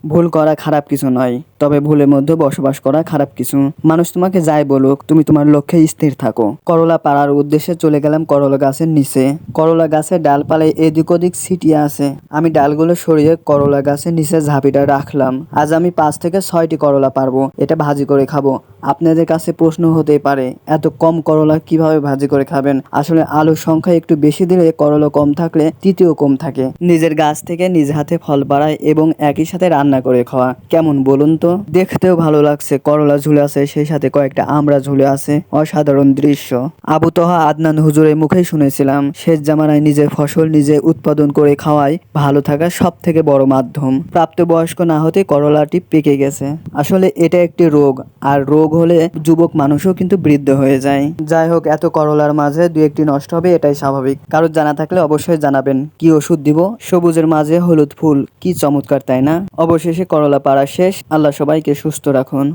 ভুল করা খারাপ কিছু নয়, তবে ভুলের মধ্যে বসবাস করা খারাপ কিছু। মানুষ তোমাকে যাই বলুক, তুমি তোমার লক্ষ্যে স্থির থাকো। করলা পাড়ার উদ্দেশ্যে চলে গেলাম করলা গাছের নিচে। করলা গাছের ডালপালায় এদিক ওদিক ছিটিয়ে আছে। আমি ডালগুলো সরিয়ে করলা গাছের নিচে ঝাঁপিটা রাখলাম। আজ আমি 5 থেকে 6টি করলা পারবো। এটা ভাজি করে খাবো। আপনাদের কাছে প্রশ্ন হতেই পারে, এত কম করলা কিভাবে ভাজি করে খাবেন? আসলে আলুর সংখ্যা একটু বেশি দিলে করলা কম থাকলে তিতিও কম থাকে। নিজের গাছ থেকে নিজ হাতে ফল পাড়ায় এবং একই সাথে রান্না করে খাওয়া কেমন বলুন তো? দেখতেও ভালো লাগছে, করলা ঝুলে আছে, সেই সাথে কয়েকটা আমড়া ঝুলে আছে। অসাধারণ দৃশ্য। আবু তহা আদনান হুজুরের মুখেই শুনেছিলাম, শেষ জামানায় নিজের ফসল নিজে উৎপাদন করে খাওয়াই ভালো থাকার সব থেকে বড় মাধ্যম। প্রাপ্তবয়স্ক না হতে করলাটি পেকে গেছে। আসলে এটা একটি রোগ, আর রোগ হলে যুবক মানুষও কিন্তু বৃদ্ধ হয়ে যায়। যাই হোক, এত করলার মাঝে দু একটি নষ্ট হবে, এটাই স্বাভাবিক। কারোর জানা থাকলে অবশ্যই জানাবেন। কি ওষুধ দিব? সবুজের মাঝে হলুদ ফুল, কি চমৎকার তাই না? অবশেষে করলা পাড়া শেষ। আল্লাহ সবাইকে সুস্থ রাখুন।